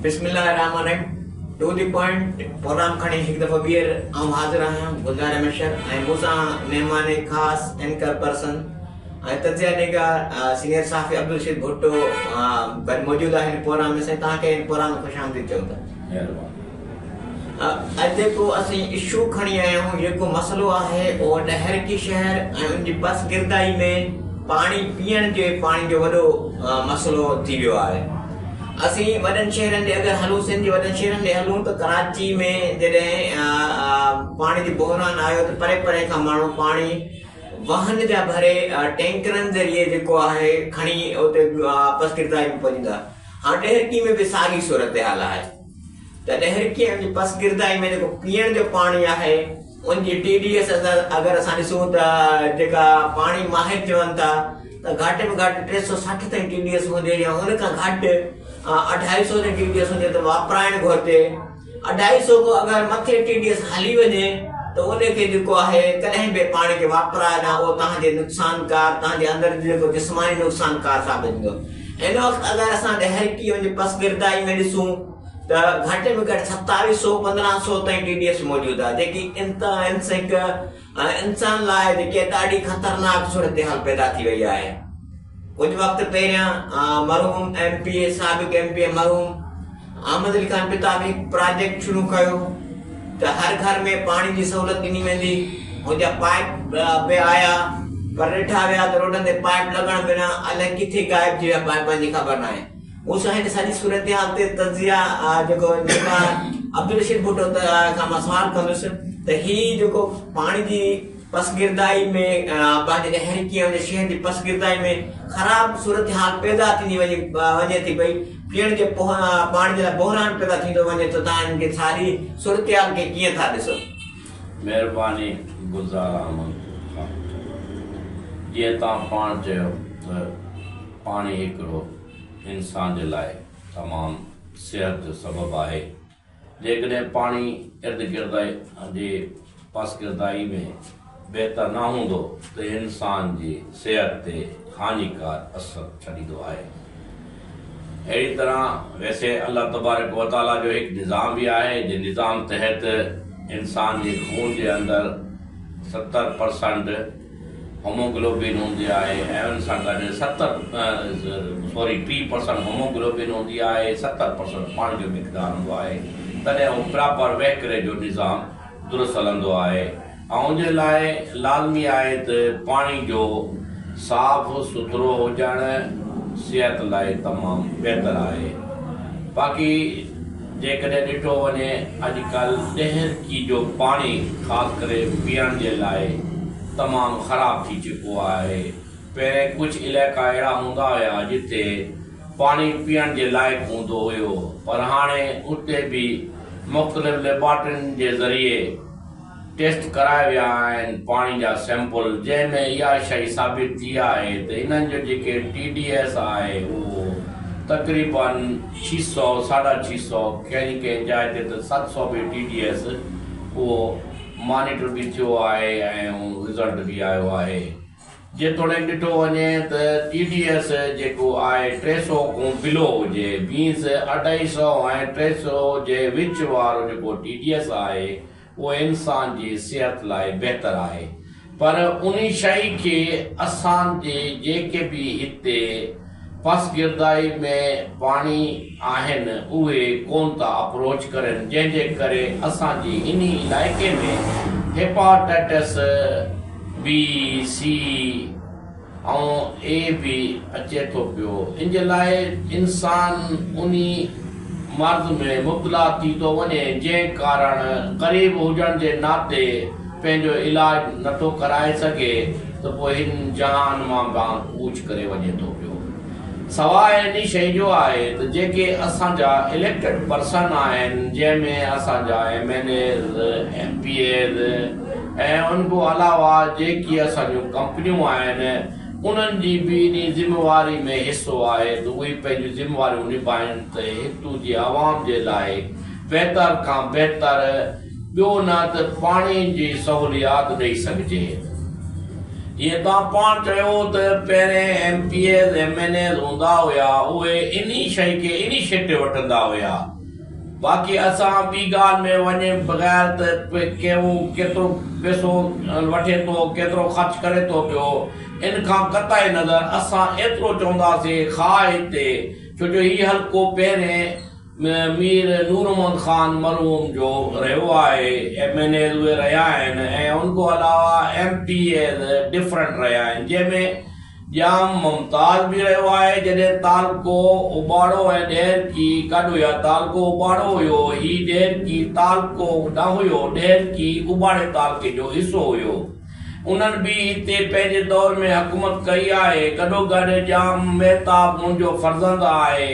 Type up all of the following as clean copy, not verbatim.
बिस्मिल्लाहिर्रहमानिर्रहीम। Two the point programme खणी हिकु दफ़ो ॿीहर आऊं हाज़िर आहियां गुलज़ार अहमद ऐं मूंसां महिमान ख़ासि एंकर पर्सन ऐं तजिया निगार सीनियर साफ़ी अब्दुल रशीद भुट्टो गॾु मौजूदु आहे हिन प्रोग्राम में। तव्हांखे हिन प्रोग्राम में ख़ुशि आमदीद चऊं था। अॼु जेको असीं इशू खणी आया आहियूं, जेको मसइलो आहे उहो ॾहरकी शहर ऐं उनजी बस गिरदाई में पाणी पीअण जे पाणी जो वॾो मसइलो थी वियो आहे। असीं वॾनि शहरनि ॾे अगरि हलूं, सिंध जे वॾनि शहरनि ॾे हलूं त कराची में जॾहिं पाणी जो बहिरान आयो त परे परे खां माण्हू पाणी वाहन जा भरे टैंकरनि ज़रिए जेको आहे खणी उते बस गिरदाई में पहुचंदा। हाणे ॾहरकी में बि साॻी सूरत हाल आहे त ॾहरकी ऐं बस गिरदाई में जेको पीअण जो पाणी आहे उनजी TDS अगरि असां ॾिसूं त जेका पाणी माहिर चवनि था त घटि में घटि 360 ताईं TDS हूंदी या उन खां घटि 250 ताईं TDS हुजे त वापराइण घुरिजे। 250 खां अगरि मथे TDS हली वञे त उनखे जेको आहे कॾहिं बि पाणी खे वापराए न, उहो तव्हांजे नुक़सानकार, तव्हांजे अंदरि जेको जिस्मानी नुक़सानकार साबित थींदो। हिन वक़्तु अगरि असां ॾहरकी वञी बस गिरदाई में ॾिसूं त घटि में घटि 2700-1500 ताईं TDS मौजूदु आहे, जेकी इंसान लाइ जेकी ॾाढी ख़तरनाक सूरत हाल पैदा थी वई आहे। कुछ वक्त पहिरियां मरहूम MP साबिक़ MP मरहूम अहमद अली खान पिताब एक प्रोजेक्ट शुरू कयो त हर घर में पानी की सहूलत ॾिनी वेंदी। हुनजा पाइप बि आया, पर ॾिठा विया त रोडनि ते पाइप लॻण बिना अलाए किथे गायब थी विया पाइपनि जी ख़बर न आहे। उस हिन सारी सूरत हाल ते तजिया जेको अब्दुल रशीद भुट्टो खां मां सवाल कंदुसि त ही जेको पाणी जी बस गिरदाई में पंहिंजे ॾहरकी ऐं शहर जी बस गिरदाई में ख़राब सूरत हाल पैदा थींदी वञे थी पई, पीअण जे पाणी जे लाइ बहिरान पैदा थींदो वञे त तव्हां हिनखे सारी सूरत हाल खे कीअं था ॾिसो? महिरबानी गुलज़ार अहमद। जीअं तव्हां पाण चयो त पाणी हिकिड़ो इंसान जे लाइ तमामु सिहत जो सबबु आहे। जेकॾहिं पाणी इर्द गिर्द जे बस गिरदाई में बहितर न हूंदो त इंसान जी सिहत ते हानिकार असर छॾींदो आहे। अहिड़ी तरह वैसे अल्लाह तबारक व तआला जो हिकु निज़ाम भी आहे, जे निज़ाम तहत इंसान जे खून जे अंदरि 70% होमोग्लोबिन हूंदी आहे ऐं उन सां गॾु 3% होमोग्लोबिन हूंदी आहे, 70% पाणी जो मिक़दार हूंदो आहे। तॾहिं उहो प्रॉपर वहिकरे जो निज़ाम दुरुस्त हलंदो आहे। ऐं उनजे लाइ लाज़मी आहे त पाणी जो साफ़ सुथरो हुजणु सिहत लाइ तमामु बहितर आहे। बाक़ी जेकॾहिं ॾिठो वञे अॼुकल्ह ॾहरकी जो पाणी ख़ासि करे पीअण जे लाइ तमामु ख़राब थी चुको आहे। पहिरें कुझु इलाइक़ा अहिड़ा हूंदा हुया जिते पाणी पीअण जे लाइक़ु हूंदो हुयो, पर हाणे उते बि मुख़्तलिफ़ लेबॉर्ट्रियुनि जे ज़रिए टेस्ट कराए विया आहिनि पाणी जा सैंपल, जंहिंमें इहा शइ साबित थी आहे त इन्हनि जो जेके TDS आहे उहो तक़रीबन 600-650, कंहिं जाइ ते त 700 बि TDS उहो मॉनिटर भी थियो आहे ऐं रिज़ल्ट भी आयो आहे। जेतोणीकि ॾिठो वञे त TDS जेको आहे 300 खां बिलो हुजे, मीन्स 250 ऐं 300 जे विच वारो जेको TDS आहे उहो इंसान जी सिहत लाइ बहितर आहे। पर उन शइ खे असांजे जेके बि हिते बस गिरदाई में पाणी आहिनि उहे कोन था अप्रोच करनि, जंहिंजे करे असांजी इन इलाइक़े में हेपाटाइटिस B, C ऐं A भी अचे थो पियो। इन जे लाइ इंसान उन मर्ज़ में मुब्तला थी थो वञे, जंहिं कारण ग़रीब हुजण जे नाते पंहिंजो इलाज नथो कराए सघे त पोइ हिन जहान मां गां कूच करे वञे थो पियो। सवाइ इन शइ जो आहे त जेके असांजा इलेक्टेड पर्सन आहिनि, जंहिंमें असांजा MLAs, MPAs ऐं उन खां अलावा जेकी असांजूं कंपनियूं आहिनि उन्हनि जी बि इन ज़िमेवारी में हिसो आहे त उहे पंहिंजूं ज़िमेवारियूं निभाइनि त हितूं जी आवाम जे लाइ बहितर खां बहितर ॿियो न त पाणी जी सहूलियात ॾेई सघिजे। जीअं तव्हां पाण चयो त पहिरें MPs MNAs हूंदा हुया उहे इन्ही शइ खे इनिशिएटिव वठंदा हुया। बाक़ी असां ॿी ॻाल्हि में वञे बग़ैर त केतिरो पैसो वठे थो केतिरो ख़र्च करे थो पियो इन खां कतई नज़र असां एतिरो चवंदासीं खा हिते, छो जो हीउ हल्को पहिरें मीर नूर मोहम्मद ख़ान मरहूम जो रहियो आहे, MNAs उहे रहिया आहिनि ऐं उनको अलावा MPAs डिफरेंट रहिया आहिनि, जंहिंमें जाम मुमताज़ भी रहियो आहे। जॾहिं तालको उबाड़ो ऐं ॾेर की गॾु हुया, तालको उबाड़ो हुयो, ही ॾेर की तालको न हुयो, ॾेर की उबाड़े तालके जो हिसो हुयो। उन्हनि बि हिते पंहिंजे दौर में हुकूमत कई आहे। गॾोगॾु जाम महताब मुंहिंजो फर्ज़ंद आहे,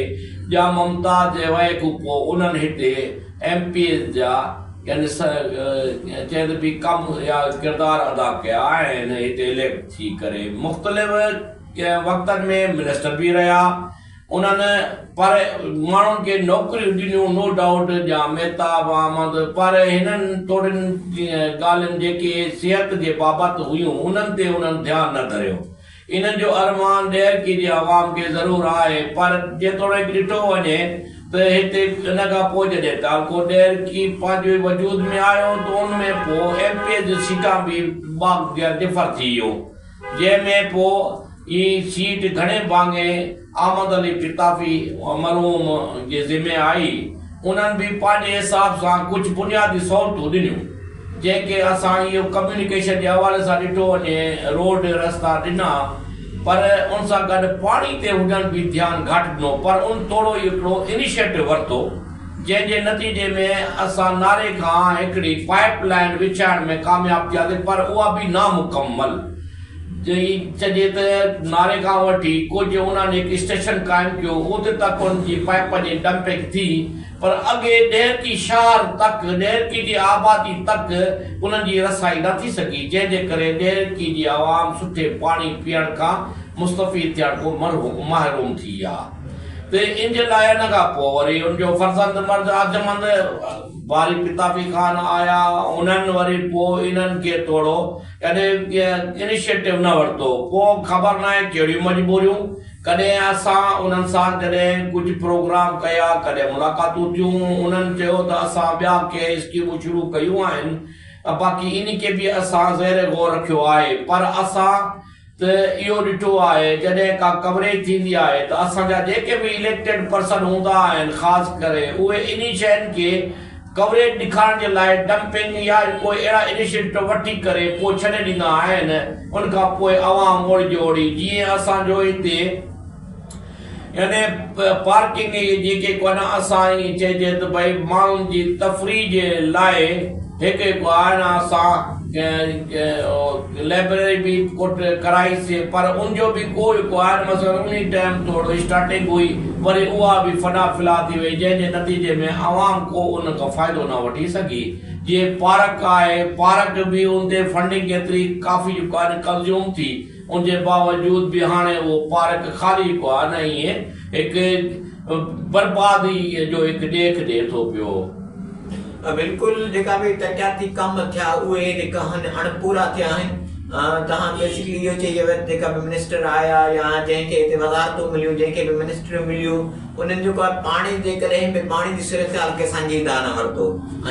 जाम मुमताज़ जे वए खां पोइ उन्हनि हिते MPs जा यानी चए बि कम या किरदार अदा कया आहिनि हिते इलेक्ट थी करे। मुख़्तलिफ़ वक़्तनि में मिनिस्टर भी रहिया उन्हनि, पर माण्हुनि खे नौकरियूं ॾिनियूं नो डाउट जा मेहताब अहमद, पर हिननि थोड़नि ॻाल्हियुनि जेके सिहत जे बाबति हुयूं उन्हनि ते उन्हनि ध्यानु न धरियो। इन्हनि जो अरमान ॾेर की जे आवाम खे ज़रूरु आहे, पर जेतोणीकि ॾिठो वञे त हिते इन खां पोइ जॾहिं तालको ॾेर की पंहिंजे वजूद में आयो त उनमें पोइ MPs जी सीटां बि डिफर थी वियूं, जंहिंमें पोइ ई सीट घणे भाङे अहमद अली टिताफ़ी मरहूम जे ज़िमे आई। उन्हनि बि पंहिंजे हिसाब सां कुझु बुनियादी सहूलियतूं ॾिनियूं, जंहिंखे असां इहो कम्युनिकेशन जे हवाले सां ॾिठो वञे, रोड रस्ता ॾिना, पर उन सां गॾु पाणी ते हुननि बि ध्यानु घटि ॾिनो, पर उन थोरो हिकिड़ो इनिशिएटिव वरितो, जंहिंजे नतीजे में असां नारे खां हिकिड़ी पाइप लाइन विछाइण में कामयाबु थियासीं, पर उहा बि नामुकम्मल। चइजे त नारे खां वठी कुझु उन्हनि हिकु स्टेशन क़ाइमु कयो, उते तक उनजी पाइप जी डंपिंग थी, पर अॻे ॾेर की शहर तक, ॾेर की जी आबादी तक उन्हनि जी रसाई न थी सघी, जंहिंजे करे ॾेर की जी आवाम सुठे पाणी पीअण खां मुस्तफ़ीद थियण खां महरूम थी विया। त इन जे लाइ इन खां पोइ वरी उनजो फर्ज़ंद मर्द अजमंद बारी पिताफ़ी ख़ान आया, उन्हनि वरी पोइ इन्हनि खे थोरो यानी इनिशिएटिव न वरितो। पोइ ख़बर न आहे कहिड़ियूं मजबूरियूं, कॾहिं असां उन्हनि सां जॾहिं कुझु प्रोग्राम कया, कॾहिं मुलाक़ातूं थियूं, उन्हनि चयो त असां ॿिया के स्कीमूं शुरू कयूं आहिनि, बाक़ी इन खे बि असां ज़ेर गौर रखियो आहे। पर असां त इहो ॾिठो आहे जॾहिं का कवरेज थींदी आहे त असांजा जेके बि इलेक्टेड पर्सन हूंदा आहिनि, ख़ासि करे उहे इन शयुनि खे कवरेज ॾेखारण जे लाइ डंपिंग या कोई अहिड़ा इनिशिएटिव वठी करे पोइ छॾे ॾींदा आहिनि। उन खां पोइ आवाम ओड़ी जोड़ी, जीअं असांजो हिते यानी पार्किंग जेके कोन असां चइजे त भई माण्हुनि जी तफ़रीह जे लाइ हिकु आहे न, असां लाइब्रेरी भी कराईसीं, पर उनजो भी कोई मसइलो उन टाइम थोरो स्टार्टिंग हुई, वरी उहा भी फना फिला थी वई, जंहिंजे नतीजे में आवाम को उन खां फ़ाइदो न वठी सघी। जीअं पार्क आहे, पार्क भी उनते फंडिंग एतिरी काफ़ी कंज़्यूम थी, उनजे बावजूद भी हाणे उहो पार्क ख़ाली को आहे न, ईअं हिकु बर्बादी जो हिकु ॾेख ॾिए थो पियो। बिल्कुल जेका भी तकियाती कम थिया उहे जेका अणपूरा थिया आहिनि। तव्हां बेसिकली इहो चई वियो जेका भी मिनिस्टर आया या जंहिंखे हिते वज़ारतूं मिलियूं, जंहिंखे भी मिनिस्टर मिलियूं, उन्हनि जेको आहे पाणी जे कॾहिं बि पाणी जी सूरत हाल खे संजीदा न वरितो।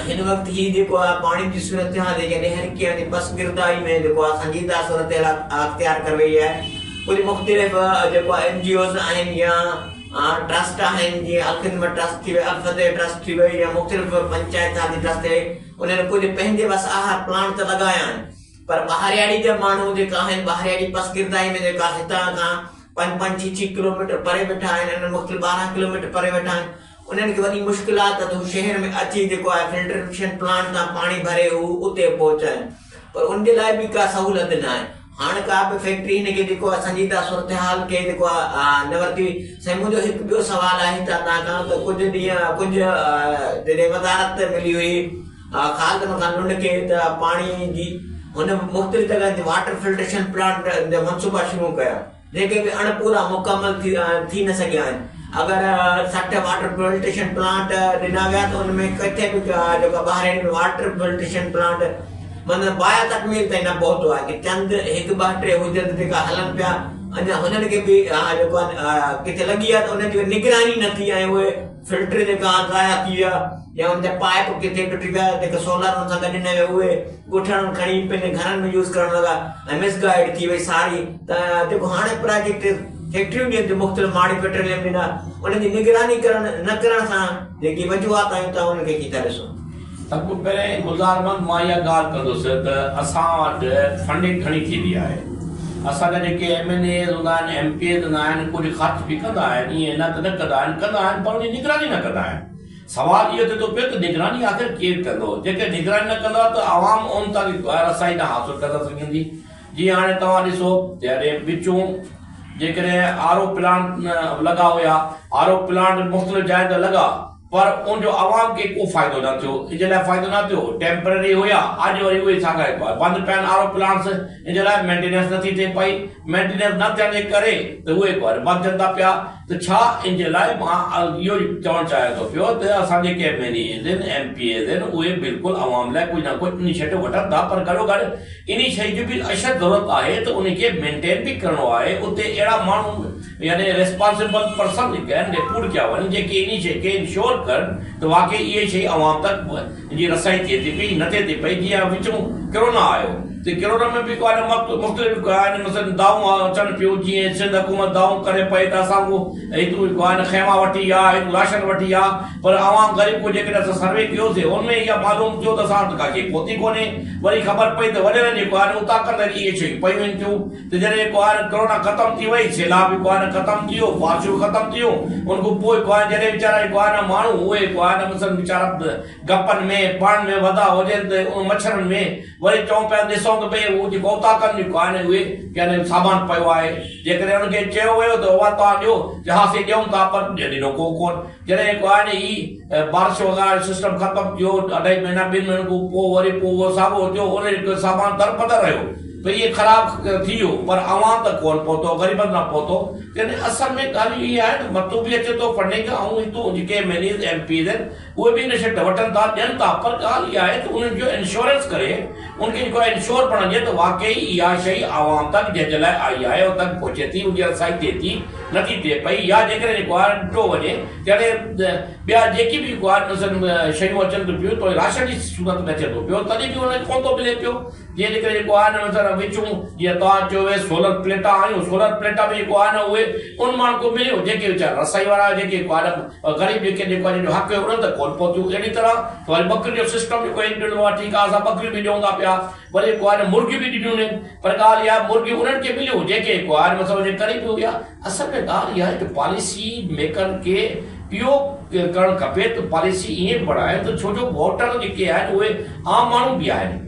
हिन वक़्तु ही जेको आहे पाणी जी सूरत हाल जेके ॾेहर की बस गिरदारी में जेको आहे संजीदा सूरत हाल अख्तियार करे वई आहे। कुझु मुख़्तलिफ़ जेको आहे NGOs आहिनि या ट्रस्ट आहिनि, जीअं अलखिदमत ट्रस्ट थी वई, अलफदे ट्रस्ट थी वई, या मुख़्तलिफ़ पंचायती ट्रस्ट आहे, उन्हनि कुझु पंहिंजे बस आहार प्लांट त लॻाया आहिनि, पर ॿाहिरियाड़ी जा माण्हू जेका आहिनि, ॿाहिरियाड़ी बस गिरदारी में जेका हितां खां 5-6 किलोमीटर परे वेठा आहिनि, मुख़्तलिफ़ 12 किलोमीटर परे वेठा आहिनि, उन्हनि खे वॾी मुश्किलात त शहर में अची जेको आहे फिल्ट्रेशन प्लांट तां पाणी भरे हू उते पहुचाइनि, पर उनजे लाइ बि का सहूलियत न आहे। हाणे का बि फैक्ट्री हिनखे जेको आहे संजीदा सूरत हाल खे जेको आहे न वरिती। साईं, मुंहिंजो हिकु ॿियो सुवालु आहे तव्हां खां त कुझु जॾहिं वज़ारत मिली हुई ख़ालिद खान लुंड खे त पाणी जी हुन मुख़्तलिफ़ जॻह ते वाटर फिल्ट्रेशन प्लांट जा मनसूबा शुरू कया, जेके बि अणपूरा मुकमल थी न सघिया आहिनि। अगरि 60 वाटर फिल्ट्रेशन प्लांट ॾिना विया त उनमें किथे बि जेको ॿाहिरि वाटर फिल्ट्रेशन प्लांट मतलब बाया तकमील ताईं न पहुतो आहे कि चंद हिकु ॿ टे हुजनि जेका हलनि पिया अञा हुननि खे बि जेको आहे किथे लॻी आहे त उन जी निगरानी न थी ऐं उहे फिल्टर जेका ज़ाया थी विया या उन जा पाइप किथे टुटी पिया जेके सोलर सां गॾु न हुए उहे ॻोठण खणी पंहिंजे घरनि में यूज़ करण लॻा ऐं मिसगाइड थी वई सारी त जेको हाणे प्रोजेक्ट फैक्ट्रियूं ॾियनि थियूं मुख़्तलिफ़ माड़ी पेट्रोलियम ॾिना उनजी निगरानी न करण सां जेकी वजूहात आहियूं था उनखे कीअं था ॾिसूं। सबको पहिरें गुज़ारमंद मां इहा ॻाल्हि कंदुसि त असां वटि फंडिंग घणी थींदी आहे। असांजा जेके MNAs हूंदा आहिनि MPs हूंदा आहिनि कुझु ख़र्च बि कंदा आहिनि ईअं न त न कंदा आहिनि पर उनजी निगरानी न कंदा आहिनि। सवाल इहो थिए थो पियो त निगरानी आख़िर केरु कंदो जेके निगरानी न कंदा त आवाम उन ताईं रसाई न हासिल करे सघंदी। जीअं हाणे तव्हां ॾिसो जॾहिं विचूं जेकॾहिं RO प्लांट लॻा हुया RO प्लांट मुख़्तलिफ़ जाइ ते लॻा पर उनजो आवाम खे को फ़ाइदो न थियो इन लाइ फ़ाइदो न थियो टेम्पररी हुया अॼु वरी उहे छा करे बंदि पिया आहिनि RO प्लांट्स इन लाइ मेंटेनेंस नथी थिए पई मेंटेनेंस न थियण जे करे त उहे बंदि थियनि था पिया त छा इन जे लाइ मां इहो चवणु चाहियां थो पियो त असां जेके MNAs आहिनि MPs आहिनि उहे बिल्कुलु आवाम लाइ कुझु न कुझु इनिशिएटिव वठनि था पर गॾोगॾु इन शइ जी बि अशद ज़रूरत आहे त उनखे मेंटेन बि करणो आहे उते अहिड़ा माण्हू यानी रिस्पॉन्सिबल पर्सन जेके आहिनि रिपोर्ट कया वञनि जेके इन शइ खे इंश्योर कनि त वाकई इहे शइ आवाम तक जी रसाई थिए थी पई न थिए थी पई। जीअं विचूं कोरोना आयो त कोरोना में बि को मुख़्तलिफ़ मसलन दाऊं अचनि पियूं जीअं सिंध हुकूमत दाऊं करे पई त असां हिकु ख़ैमा वठी आहे हिकु राशन वठी आहे पर आवाम ग़रीब को जेकॾहिं असां सर्वे कयोसीं हुनमें इहा मालूम थियो त असां वटि काके पहुती कोन्हे वरी ख़बर पई त वॾेरनि जेको आहे उता कंदड़ इहे शयूं पयूं आहिनि थियूं त जॾहिं जेको आहे कोरोना ख़तमु थी वई सैलाब जेको आहे ख़तमु थी वियो बारिशूं ख़तमु थियूं उन खां पोइ जेको आहे जॾहिं वीचारा जेको आहे न माण्हू उहे जेको आहे न मसलन वीचारा गपनि में पाण में वधा हुजनि त उन मच्छरनि में वरी चऊं पिया ॾिसूं त भई उहो जेको उताकनि जेको आहे न उहे यानी सामान पियो आहे जेकॾहिं उनखे चयो वियो त उहा तव्हां ॾियो हा से ॾियूं था पर ॾिनो को कोन जॾहिं जेको आहे न ही बारिश वग़ैरह सिस्टम ख़तमु थियो 2.5 महीना 2 महीननि खां पोइ वरी पोइ उहो साॻियो थियो उन सामान दरपदर रहियो भई इहे ख़राब थी वियो पर आवाम त कोन पहुतो ग़रीबनि न पहुतो यानी असल में ॻाल्हि इहा आहे न मतो बि अचे थो फंडिंग ऐं हितूं जेके MNAs MPs आहिनि उहे बि इनिशिएटिव वठनि था ॾियनि था पर ॻाल्हि इहा आहे त उन्हनि जो इंश्योरेंस करे उनखे जेको आहे इंश्योर पढ़जे त वाकई इहा शइ आवाम तक जंहिंजे लाइ आई आहे उतां पहुचे थी उनजी रसाई थिए थी नथी थिए पई या जेकॾहिं जेको आहे ॾिठो वञे तॾहिं ॿिया जेकी बि जेको आहे शयूं अचनि थियूं पियूं त राशन जी सूरत में अचे थो पियो तॾहिं बि उनखे कोन थो मिले पियो जीअं जेकॾहिं जेको आहे न विचूं जीअं तव्हां चयो सोलर प्लेटा आहियूं सोलर प्लेटा में जेको आहे न उहे उन माण्हू खे मिलियो जेके वीचारा रसाई वारा जेके जेको आहे ग़रीब जेके जेको आहे हक़ हुयो उन्हनि त कोन पहुतियूं अहिड़ी तरह वरी ॿकरियुनि जो सिस्टम जेको ॾिनो आहे ठीकु आहे असां ॿकरियूं बि ॾियूं था पिया वरी जेको आहे मुर्गियूं बि ॾिनियूं आहिनि पर ॻाल्हि इहा मुर्गियूं उन्हनि खे मिलियूं जेके जेको आहे मतिलबु जे ग़रीब हुया असल में ॻाल्हि इहा आहे त पॉलिसी मेकरनि खे इहो करणु खपे त पॉलिसी ईअं बढ़ाए त छो जो वोटर जेके आहिनि उहे आम माण्हू बि आहिनि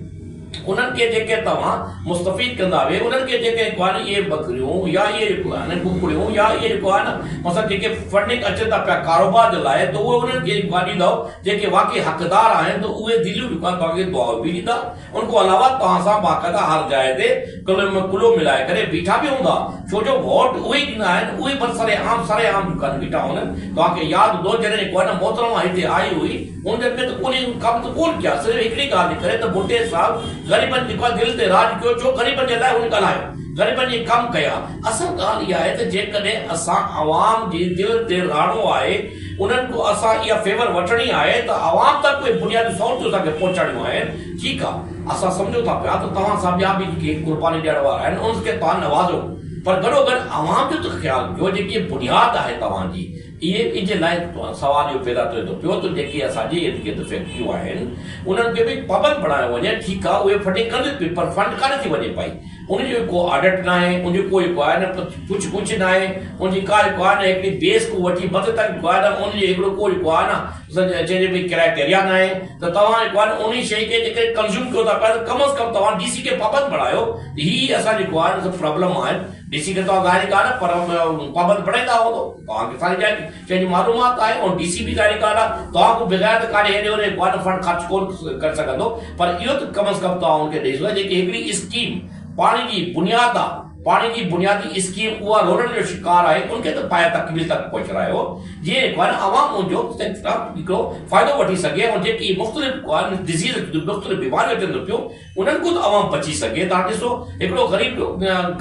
उन्हनि खे जेके तव्हां मुस्तफ़ीद कंदा वे उन्हनि खे जेके जेको आहे इहे ॿकरियूं या इहे जेको आहे न कुकड़ियूं या इहे जेको आहे न मतिलबु जेके फंडिंग अचनि था पिया कारोबार जे लाइ त उहे उन्हनि खे जेको आहे ॾींदव जेके वाकई हक़दार आहिनि त उहे दिलियूं जेको आहे तव्हांखे दुआऊं बि ॾींदा उनखां अलावा तव्हां सां बाक़ाइदा हर जाइ ते कुलो मिलाए करे बीठा बि हूंदा छो जो वोट उहे ॾींदा आहिनि उहे पर सरेआम दुकान बीठा हूंदा आहिनि तव्हांखे यादि हूंदो जॾहिं जेको आहे न मोहतरमा हिते आई हुई उन में त कोन्हे कम त कोन कया सिर्फ़ु हिकिड़ी ॻाल्हि करे त भुट्टे साहिबु ग़रीबनि जेको दिलि ते राज कयो छो ग़रीबनि जे लाइ हुन ॻाल्हायो ग़रीबनि जी कमु कया असल ॻाल्हि इहा आहे त जेकॾहिं असां आवाम जी दिलि ते राणो आहे उन्हनि खां असां इहा फेवर वठणी आहे त आवाम तक उहे बुनियादी सहूलियतूं असांखे पहुचाइणियूं आहिनि ठीकु आहे असां सम्झूं था पिया त तव्हां सां ॿिया बि जेके कुर्बानी ॾियण वारा आहिनि उनखे तव्हां नवाज़ो पर गॾोगॾु आवाम जो त ख़्यालु कयो जेकी बुनियादु आहे तव्हांजी इहे इन जे लाइ सवाल इहो पैदा थिए थो पियो त जेके असांजी जेके फैक्ट्रियूं आहिनि उन्हनि खे बि पाबंद बणायो वञे ठीकु आहे उहे फंडिंग कंदियूं थियूं पर फंड कान थी वञे पई उनजो को ऑडिट न आहे उनजो को जेको आहे न कुझु न आहे उनजी का जेको आहे न हिकिड़ी बेस को वठी मथे तक जेको आहे न उनजो हिकिड़ो को जेको आहे न जंहिंजे बि क्राइटेरिया न आहे त तव्हां जेको आहे न उन शइ खे जेके कंज़्यूम कयो था पिया त कम अज़ कम तव्हां DC खे पाबंद बणायो हीअ असां जेको आहे न प्रॉब्लम आहे DC खे तव्हां ज़ाहिर ॻाल्हि आहे पर पाबंद बणाईंदा हूंदो तव्हांखे सारी शइ जी मालूमात आहे ऐं DC बि ज़ाहिर ॻाल्हि आहे तव्हां को बग़ैर त काॾे हेॾे होॾे जेको आहे न फंड ख़र्च कोन करे सघंदो पर इहो त कम अज़ कम तव्हां उनखे ॾेई सघो जेकी हिकिड़ी स्कीम पाणी जी बुनियाद आहे पाणी जी बुनियादी स्कीम उहा रोडनि जो शिकार आहे उनखे त पाए तकमील तक पहुचायो जीअं जेको आहे न आवाम उनजो हिकिड़ो फ़ाइदो वठी सघे ऐं जेकी मुख़्तलिफ़ डिज़ीज़ मुख़्तलिफ़ बीमारियूं अचनि थियूं पियूं उन्हनि खां आवाम बची सघे। तव्हां ॾिसो हिकिड़ो ग़रीब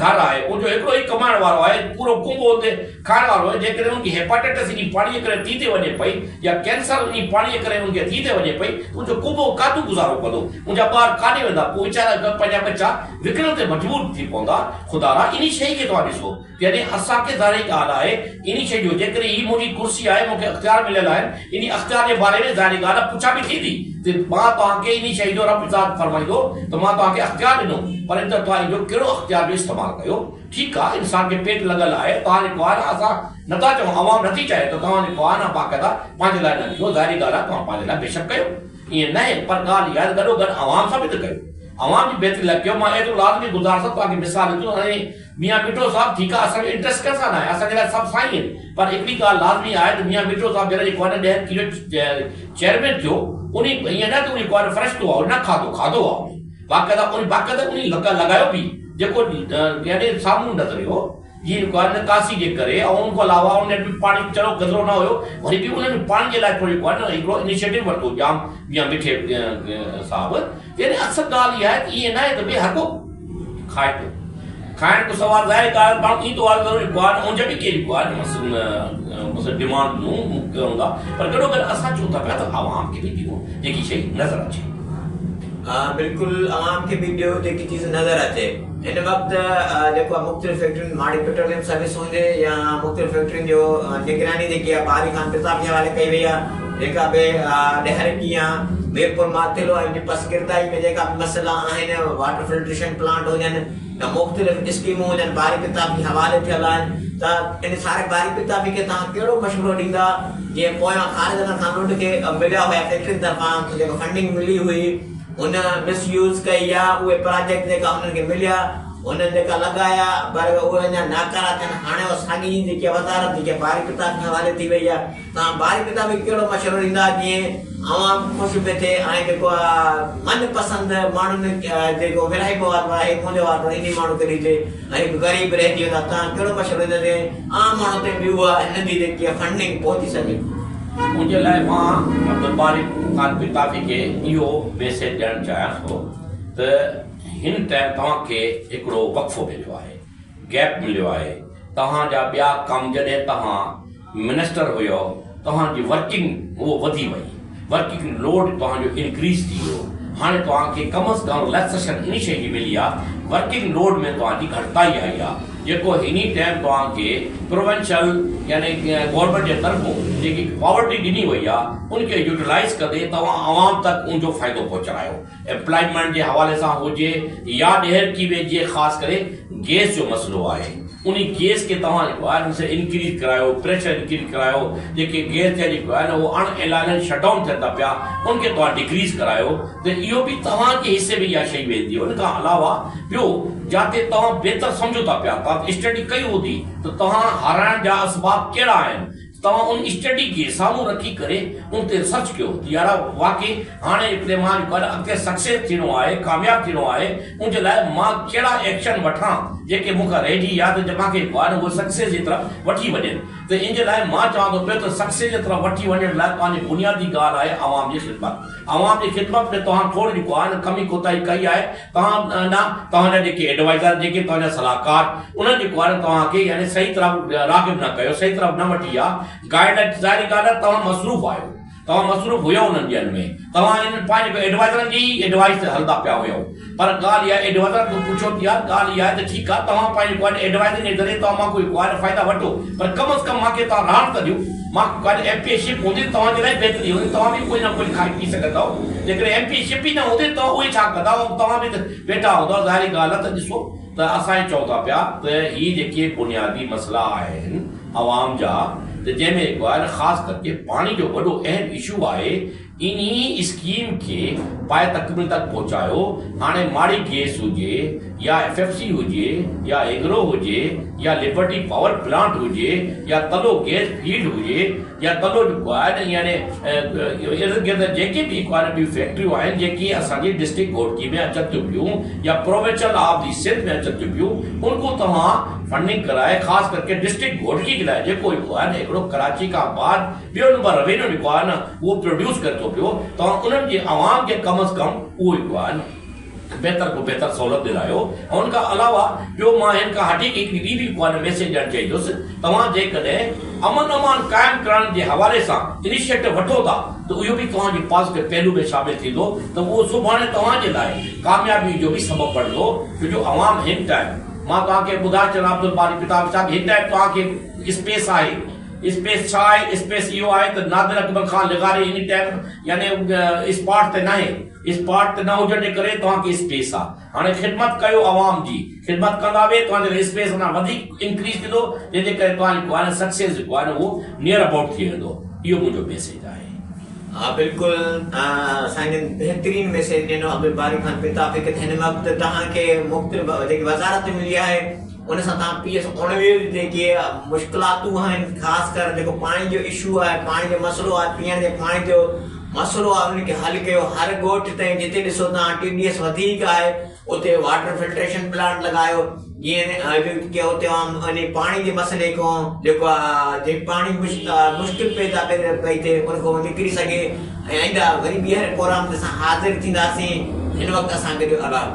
घर आहे उनजो हिकिड़ो ई कमाइण वारो आहे पूरो कुंबो हुते खाइण वारो आहे जेकॾहिं उनखे हेपाटाइटिस इन पाणीअ करे थी थी वञे पई या कैंसर इन पाणीअ करे उनखे थी थी वञे पई उनजो कुंबो काथूं गुज़ारो कंदो उनजा ॿार काॾे वेंदा पोइ वीचारा पंहिंजा बच्चा विकिणण ते मजबूर थी पवंदा। ख़ुदा रा इन शइ खे तव्हां ॾिसो यानी असांखे ज़ाहिर ॻाल्हि आहे इन शइ जो जेकॾहिं ही मुंहिंजी कुर्सी आहे मूंखे अख़्तियार मिलियल आहिनि इन अख़्तियार जे बारे में ज़ाहिर ॻाल्हि आहे पुछा बि थींदी त मां तव्हांखे इन शइ जो रब इज़ात फरमाईंदो त मां तव्हांखे अख़्तियार ॾिनो पर इन तव्हां इनजो कहिड़ो अख़्तियार जो इस्तेमालु कयो। ठीकु आहे इंसान खे पेट लॻल आहे तव्हां जेको आहे न असां नथा चऊं आवाम नथी चाहे त तव्हां जेको आहे न बाक़ाइदा पंहिंजे लाइ न कयो ज़ाहिर ॻाल्हि आहे तव्हां पंहिंजे लाइ बेशक कयो ईअं न आहे पर ॻाल्हि इहा आहे गॾोगॾु आवाम सां बि त कयो आवाम जी बहितरी लाइ कयो। मां एतिरो लाज़मी गुज़ारिश तव्हांखे मिसाल ॾिनो हाणे मियां मिठो साहब ठीकु आहे असांजो इंट्रस्ट कंहिं सां न आहे असांजे लाइ सभु साईं आहिनि पर हिकिड़ी ॻाल्हि लाज़मी आहे त मियां मिठो साहब जॾहिं जेको आहे न 10 किलो चेयरमैन थियो उन ईअं न त उन जेको आहे फ़्रेश थियो आहे न खाधो आहे बाक़ाइदा उन लॻायो बि जेको यानी साम्हूं नज़रियो जीअं जेको आहे न कासी जे करे ऐं उन खां अलावा उन पाणी चढ़ो गज़रो न हुयो वरी बि उन्हनि पाणी जे लाइ थोरो जेको आहे न हिकिड़ो इनिशिएटिव वरितो जाम मियां मिठे साहिबु यानी असल ॻाल्हि इहा आहे त ईअं न आहे त भई हर को खाए पियो खाइण जो सवाल ज़ाहिर ॻाल्हि माण्हू ईंदो आहे ज़रूरु जेको आहे न उन जा बि के जेको आहे न डिमांडूं कयूं था पर गॾो गॾु असां चऊं था पिया त आवाम खे बि ॾियो जेकी शइ नज़र अचे। बिल्कुलु आवाम खे बि ॾियो जेकी चीज़ नज़र अचे। हिन वक़्तु जेको आहे मुख़्तलिफ़ फैक्ट्रियुनि माड़ी पेट्रोलियम सर्विस हुजे या मुख़्तलिफ़ फैक्ट्रियुनि जो निगरानी जेकी आहे बारी खान पिताब जे हवाले कई वई आहे जेका बि ॾहरकी आहे मीरपुर माथिलो ऐं पस गिरदाई में जेका बि मसइला आहिनि वाटर फिल्ट्रेशन प्लांट हुजनि या मुख़्तलिफ़ स्कीमूं हुजनि बारी पिताब जे हवाले थियल आहिनि त इन सारे बारी पिताबी खे तव्हां कहिड़ो मशवरो ॾींदा जीअं पोयां ख़ारिजनि खां लुट खे मिलिया हुया फैक्ट्रियुनि तरफ़ां जेको फंडिंग मिली हुई उन मिसयूज़ कई या उहे प्रोजेक्ट जेका उन्हनि खे मिलिया उन्हनि जेका लॻाया पर उहे अञा नाकारा थियनि हाणे साॻी जेकी वज़ारत जेकी बारी पिताब जे हवाले थी वई आहे तव्हां बारी पिताब खे कहिड़ो मशवरो ॾींदा जीअं आवाम ख़ुशि पिए थिए ऐं जेको आहे मनपसंदि माण्हुनि जेको विरहाइबो आहे मुंहिंजो वारो इन माण्हू खे ॾिजे ऐं हिकु ग़रीब रहिजी वेंदा तव्हां कहिड़ो मशवरो ॾींदा जीअं आम माण्हू ते बि उहा हिन जी जेकी आहे फंडिंग पहुची सघे। मुंहिंजे लाइ मां बारी खान पिताबी खे इहो मैसेज ॾियणु चाहियां थो त हिन टाइम तव्हांखे हिकिड़ो वक़्फ़ो मिलियो आहे गैप मिलियो आहे तव्हांजा ॿिया कम जॾहिं तव्हां मिनिस्टर हुयो तव्हांजी वर्किंग उहो वधी वई वर्किंग लोड तव्हांजो इंक्रीज़ थी वियो हाणे तव्हांखे कम अज़ कम रिलैक्सेशन इन शइ जी मिली आहे वर्किंग लोड में तव्हांजी घटिताई आई आहे जेको हिन टाइम तव्हांखे प्रोविंशियल यानी गवर्नमेंट जे तरफ़ो जेकी पॉवर्टी ॾिनी वई आहे उनखे यूटिलाइज़ कंदे तव्हां आवाम तक उनजो फ़ाइदो पहुचायो एम्प्लॉयमेंट जे हवाले सां हुजे या ॾेहरकी में जीअं ख़ासि करे गैस जो मसइलो आहे उन गैस खे तव्हां जेको आहे इंक्रीज़ करायो प्रेशर इंक्रीज़ करायो जेके गैस जा जेको आहे न उहो अनएलाइड शटडाउन थियनि था पिया उनखे तव्हां डिक्रीज़ करायो त इहो बि तव्हांजे हिसे में इहा शइ वेंदी उन खां अलावा ॿियो जाते तव्हां बहितर सम्झो था पिया तव्हां स्टडी कई हूंदी त तव्हां हाराइण जा असबाब कहिड़ा आहिनि तव्हां उन स्टडी खे साम्हूं रखी करे उन ते रिसर्च कयो यार वाकई हाणे हिकिड़े मां जेको आहे अॻिते सक्सेस थियणो आहे कामयाबु थियणो आहे उनजे लाइ मां कहिड़ा एक्शन वठां जेके मूंखां रहिजी या त मूंखे जेको आहे न उहो सक्सेस जी तरफ़ वठी वञनि त इन जे लाइ मां चवां थो पियो त सक्सेस जी तरफ़ वठी वञण लाइ तव्हांजी बुनियादी ॻाल्हि आहे आवाम जी ख़िदमत में तव्हां थोरो जेको आहे न कमी कोताही कई आहे तव्हां न तव्हांजा जेके एडवाइज़र जेके तव्हांजा सलाहकार उन्हनि जेको आहे न तव्हांखे यानी सही तरह राग़िब न कयो सही तरह न वठी आहे गाइड ज़ाहिर ॻाल्हि आहे तव्हां मसरूफ़ आहियो तव्हां मसरूफ़ हुयो उन्हनि ॾींहंनि में तव्हां इन पंहिंजे एडवाइज़रनि जी एडवाइस ते हलंदा पिया हुयो पर ॻाल्हि इहा एडवाइज़र खां पुछो थी आहे ॻाल्हि इहा आहे त ठीकु आहे तव्हां पंहिंजे एडवाइज़र जे ज़रिए तव्हां मां कोई फ़ाइदा वठो पर कम अज़ कम मूंखे तव्हां राहत त ॾियो मां एमपी शिप हूंदी तव्हांजे लाइ बहितरी हूंदी तव्हां बि कोई न कोई खाई पी सघंदा जेकॾहिं एमपी शिप ई न हूंदी त उहे छा कंदा तव्हां बि वेठा हूंदव ज़ाहिरी ॻाल्हि आहे त ॾिसो त असां चऊं था पिया त हीअ जेके बुनियादी मसइला आहिनि आवाम जा त जंहिंमें जेको आहे न ख़ासि करके पाणी जो वॾो अहम इशू आहे इन्ही स्कीम के पाए तकमील तक पहुंचायो। हाणे माड़ी गैस हुजे या FFC हुजे या एग्रो हुजे या लिबर्टी पावर प्लांट हुजे या तलो गैस फील्ड हुजे या तलो यानी इर्द गिर्द जेके भी ॿी फैक्ट्रियूं आहिनि जेकी असांजी डिस्ट्रिक्ट घोटकी में अचनि थियूं पियूं या प्रोविंशियल ऑफ दी सिंध में अचनि थियूं पियूं, उनको तव्हां फंडिंग कराए ख़ासि करके डिस्ट्रिक्ट घोटकी के लाइ जेको हिकिड़ो कराची खां बाद ॿियो नंबर रेवेन्यू जेको आहे न उहो प्रोड्यूस करे थो पियो, तव्हां उन्हनि जे आवाम खे कम अज़ कम उहो जेको आहे न बेहतर को बेहतर सहूलियत दिलायो। ऐं उनखां अलावा ॿियो मां हिन खां हटी हिकिड़ी ॿी बि मैसेज ॾियणु चाहींदुसि, तव्हां जेकॾहिं अमन अमान क़ाइमु करण जे हवाले सां इनिशिएटिव वठो था त इहो बि तव्हांजे पॉज़िटिव पहलू में शामिल थींदो त उहो सुभाणे तव्हांजे लाइ कामयाबी जो बि सबबु बणंदो। छो जो अवाम हिन टाइम मां तव्हांखे ॿुधाए छॾियां अब्दुल बारी किताब साहिब हिन टाइम तव्हांखे स्पेस आहे, स्पेस छा आहे? स्पेस इहो आहे त नादिर अकबर खान लिगारे इन टाइम यानी स्पॉट ते नाहे, स्पॉट ते न हुजण जे करे तव्हांखे स्पेस आहे। हाणे ख़िदमत कयो अवाम जी, ख़िदमत कंदा वे तव्हांजे स्पेस अञा वधीक इंक्रीज थींदो, जंहिंजे करे तव्हांजो सक्सेस जेको आहे न उहो नियर अबाउट थी वेंदो। इहो मुंहिंजो मैसेज आहे। हाँ बिल्कुल असांखे बेहतरीन मैसेज ॾिनो अब्दुल बारी खान पिताफ़ के हिन वक़्तु तव्हांखे मुख़्तलिफ़ जेकी वज़ारत मिली आहे उन सां तव्हां PS19 जेके मुश्किलातूं आहिनि, ख़ासि कर जेको पाणी जो इशू आहे, पाणी जो मसइलो आहे, पीअण जे पाणी जो मसइलो आहे, उनखे हल कयो। हर ॻोठ ताईं जिते ॾिसो तव्हां TDS वधीक आहे उते वाटर फिल्ट्रेशन प्लांट लॻायो, जीअं उते पाणी जे मसइले खां जेको पाणी मुश्किल पैदा पई थिए उन खां निकिरी सघे। ऐं ईंदा वरी ॿीहर प्रोग्राम ते असां हाज़िर थींदासीं। हिन वक़्तु असां गॾु अलाह।